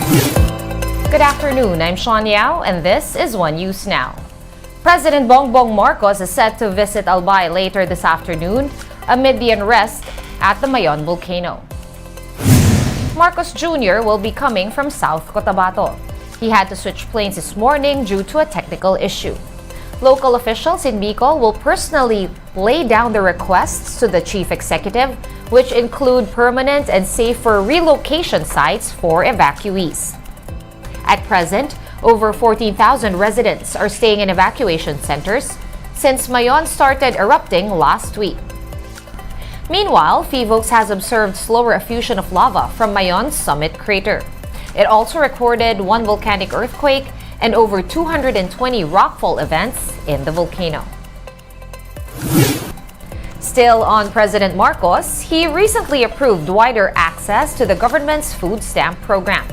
Good afternoon, I'm Sean Yao, and this is One News Now. President Bongbong Marcos is set to visit Albay later this afternoon amid the unrest at the Mayon volcano. Marcos Jr. will be coming from South Cotabato. He had to switch planes this morning due to a technical issue. Local officials in Bicol will personally lay down the requests to the chief executive, which include permanent and safer relocation sites for evacuees. At present, over 14,000 residents are staying in evacuation centers since Mayon started erupting last week. Meanwhile, PHIVOLCS has observed slower effusion of lava from Mayon's summit crater. It also recorded one volcanic earthquake and over 220 rockfall events in the volcano. Still on President Marcos, he recently approved wider access to the government's food stamp program.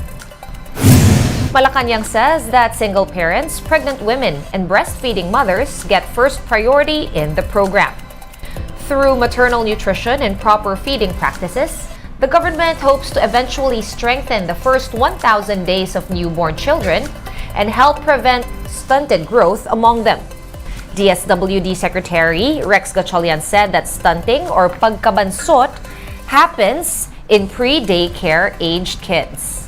Malacanang says that single parents, pregnant women, and breastfeeding mothers get first priority in the program. Through maternal nutrition and proper feeding practices, the government hopes to eventually strengthen the first 1,000 days of newborn children and help prevent stunted growth among them. DSWD Secretary Rex Gatchalian said that stunting or pagkabansot happens in pre-daycare aged kids.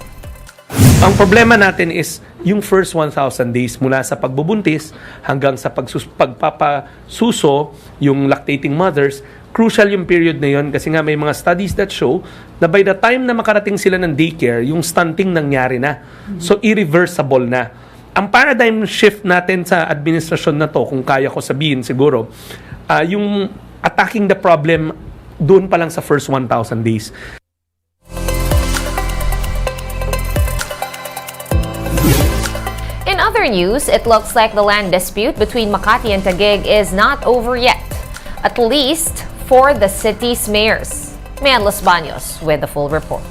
Ang problema natin is yung first 1,000 days mula sa pagbubuntis hanggang sa pagpapasuso, yung lactating mothers, crucial yung period na yun kasi nga may mga studies that show na by the time na makarating sila ng daycare, yung stunting nangyari na. So, irreversible na. Ang paradigm shift natin sa administrasyon na to, kung kaya ko sabihin siguro, yung attacking the problem doon pa lang sa first 1,000 days. In other news, it looks like the land dispute between Makati and Taguig is not over yet, at least for the city's mayors. Mayan Los Baños with the full report.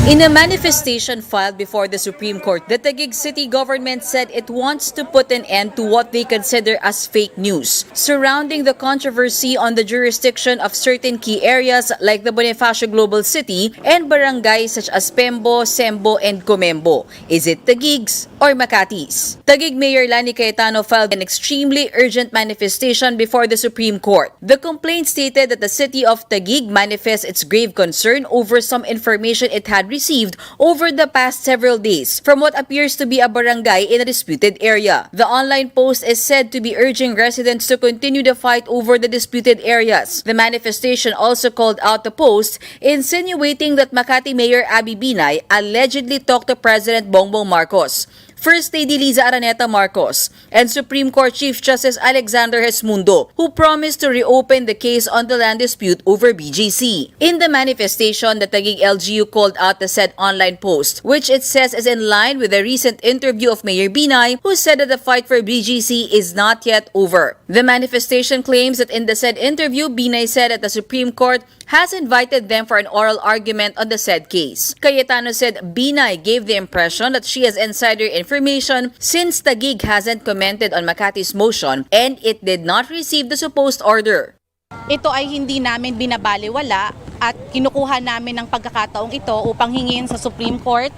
In a manifestation filed before the Supreme Court, the Taguig city government said it wants to put an end to what they consider as fake news surrounding the controversy on the jurisdiction of certain key areas like the Bonifacio Global City and barangays such as Pembo, Sembo, and Comembo. Is it Taguig's or Makati's? Taguig Mayor Lani Cayetano filed an extremely urgent manifestation before the Supreme Court. The complaint stated that the city of Taguig manifests its grave concern over some information it had received over the past several days from what appears to be a barangay in a disputed area. The online post is said to be urging residents to continue the fight over the disputed areas. The manifestation also called out the post, insinuating that Makati Mayor Abby Binay allegedly talked to President Bongbong Marcos, First Lady Liza Araneta Marcos, and Supreme Court Chief Justice Alexander Hesmundo, who promised to reopen the case on the land dispute over BGC. In the manifestation, the Taguig LGU called out the said online post, which it says is in line with a recent interview of Mayor Binay, who said that the fight for BGC is not yet over. The manifestation claims that in the said interview, Binay said that the Supreme Court has invited them for an oral argument on the said case. Cayetano said Binay gave the impression that she has insider information since Taguig hasn't commented on Makati's motion and it did not receive the supposed order. Ito ay hindi namin binabaliwala at kinukuha namin ng pagkakataong ito upang hingin sa Supreme Court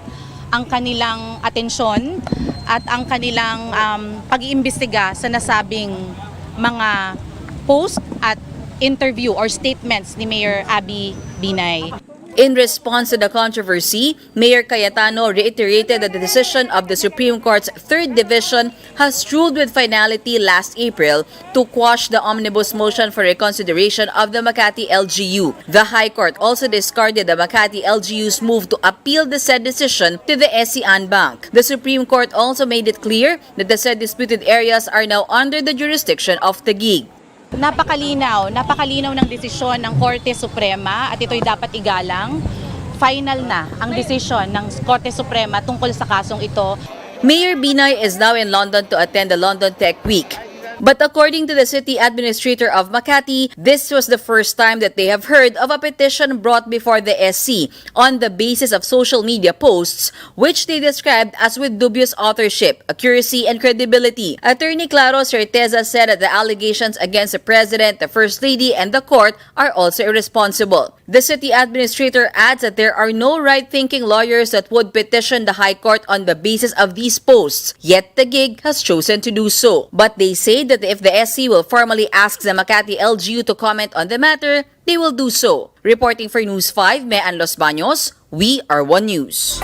ang kanilang atensyon at ang kanilang pag-iimbestiga sa nasabing mga post at interview or statements ni Mayor Abby Binay. In response to the controversy, Mayor Cayetano reiterated that the decision of the Supreme Court's Third Division has ruled with finality last April to quash the omnibus motion for reconsideration of the Makati LGU. The High Court also discarded the Makati LGU's move to appeal the said decision to the SCN Bank. The Supreme Court also made it clear that the said disputed areas are now under the jurisdiction of Taguig. Napakalinaw ng desisyon ng Korte Suprema at ito'y dapat igalang. Final na ang desisyon ng Korte Suprema tungkol sa kasong ito. Mayor Binay is now in London to attend the London Tech Week. But according to the city administrator of Makati, this was the first time that they have heard of a petition brought before the SC on the basis of social media posts, which they described as with dubious authorship, accuracy, and credibility. Attorney Claro Certeza said that the allegations against the president, the first lady, and the court are also irresponsible. The city administrator adds that there are no right-thinking lawyers that would petition the High Court on the basis of these posts, yet Taguig has chosen to do so. But they say that if the SC will formally ask the Makati LGU to comment on the matter, they will do so. Reporting for News 5, Mean Los Baños, we are One News.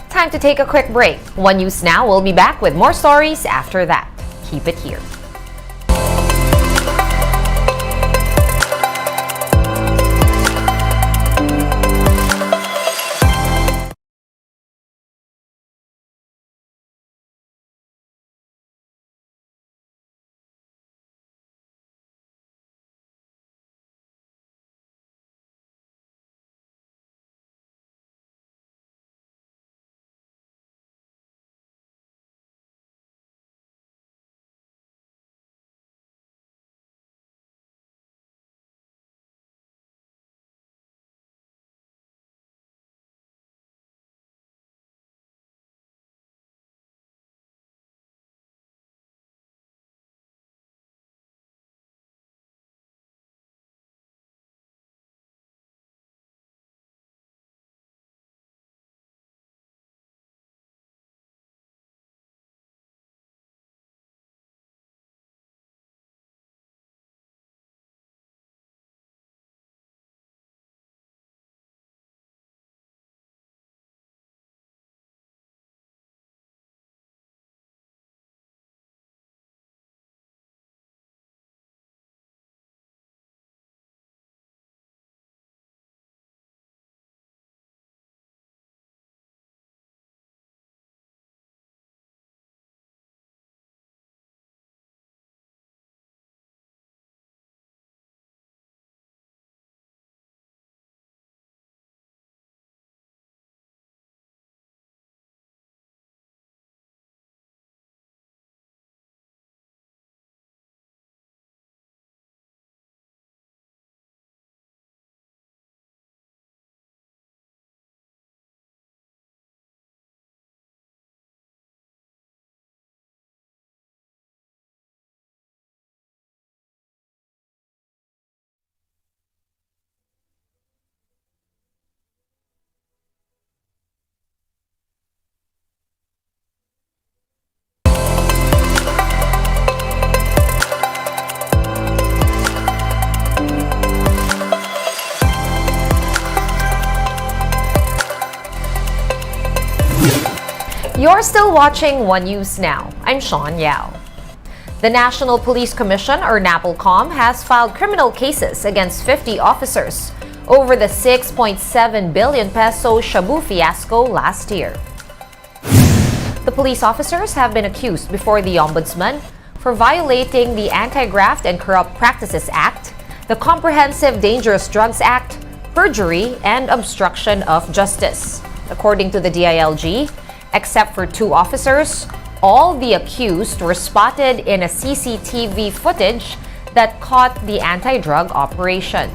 Time to take a quick break. One News Now will be back with more stories after that. Keep it here. You're still watching One News Now. I'm Sean Yao. The National Police Commission, or NAPOLCOM, has filed criminal cases against 50 officers over the 6.7 billion peso Shabu fiasco last year. The police officers have been accused before the Ombudsman for violating the Anti-Graft and Corrupt Practices Act, the Comprehensive Dangerous Drugs Act, perjury, and obstruction of justice. According to the DILG, except for 2 officers, all the accused were spotted in a CCTV footage that caught the anti-drug operation.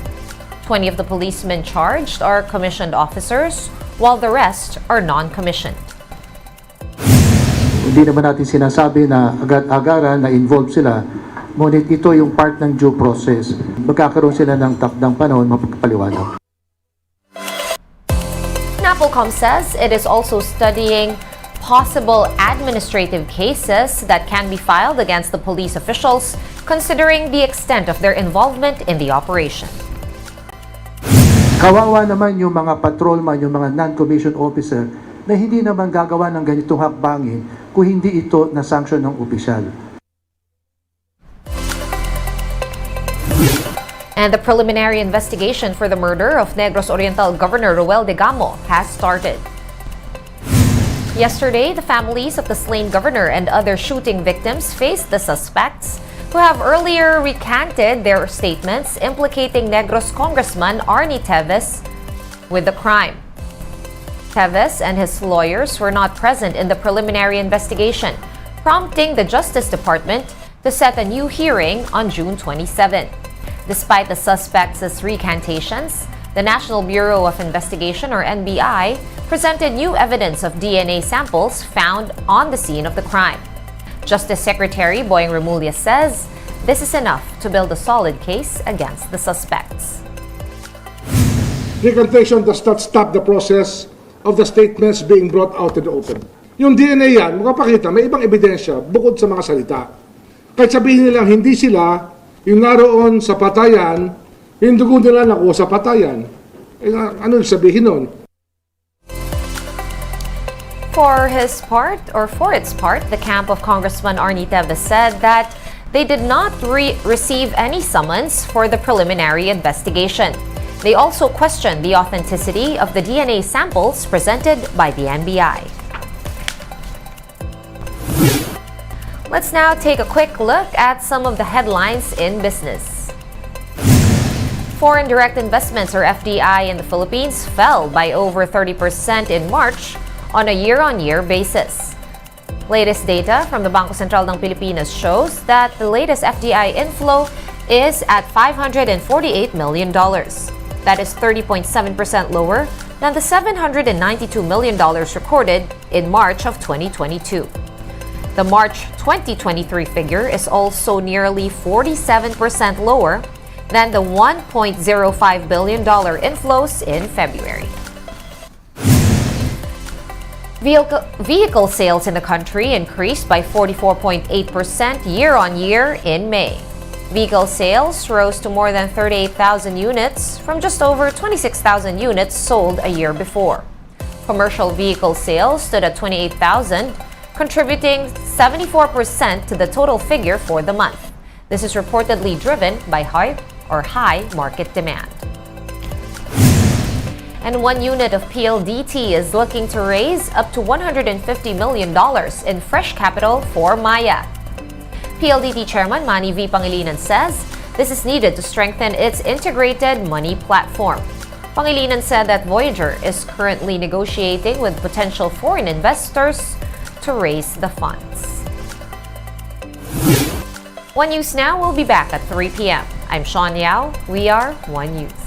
20 of the policemen charged are commissioned officers, while the rest are non-commissioned. Hindi naman natin sinasabi na agad-agaran na involved sila, ngunit ito yung part ng due process. Magkakaroon sila ng takdang panahon mapagpaliwanag. NAPOLCOM says it is also studying possible administrative cases that can be filed against the police officials, considering the extent of their involvement in the operation. Kawawa naman yung mga patrolman, yung mga non-commissioned officer na hindi naman gagawa ng ganitong hakbangin kung hindi ito na-sanction ng opisyal. And the preliminary investigation for the murder of Negros Oriental Governor Roel de Gamo has started. Yesterday, the families of the slain governor and other shooting victims faced the suspects who have earlier recanted their statements implicating Negros Congressman Arnie Teves with the crime. Teves and his lawyers were not present in the preliminary investigation, prompting the Justice Department to set a new hearing on June 27. Despite the suspects' recantations, the National Bureau of Investigation, or NBI, presented new evidence of DNA samples found on the scene of the crime. Justice Secretary Boying Remulla says this is enough to build a solid case against the suspects. Recantation does not stop the process of the statements being brought out in the open. Yung DNA yan, makapakita, may ibang ebidensya bukod sa mga salita. Kahit sabihin nilang hindi sila yung naroon sa patayan, yung dugo nila nakuha sa patayan. Ano yung sabihin nun? For its part, the camp of Congressman Arnie Teves said that they did not receive any summons for the preliminary investigation. They also questioned the authenticity of the DNA samples presented by the NBI. Let's now take a quick look at some of the headlines in business. Foreign direct investments, or FDI, in the Philippines fell by over 30% in March on a year-on-year basis. Latest data from the Bangko Sentral ng Pilipinas shows that the latest FDI inflow is at $548 million. That is 30.7% lower than the $792 million recorded in March of 2022. The March 2023 figure is also nearly 47% lower than the $1.05 billion inflows in February. Vehicle sales in the country increased by 44.8% year-on-year in May. Vehicle sales rose to more than 38,000 units from just over 26,000 units sold a year before. Commercial vehicle sales stood at 28,000, contributing 74% to the total figure for the month. This is reportedly driven by high market demand. And one unit of PLDT is looking to raise up to $150 million in fresh capital for Maya. PLDT Chairman Manny V. Pangilinan says this is needed to strengthen its integrated money platform. Pangilinan said that Voyager is currently negotiating with potential foreign investors to raise the funds. One News Now will be back at 3 p.m. I'm Sean Yao. We are One News.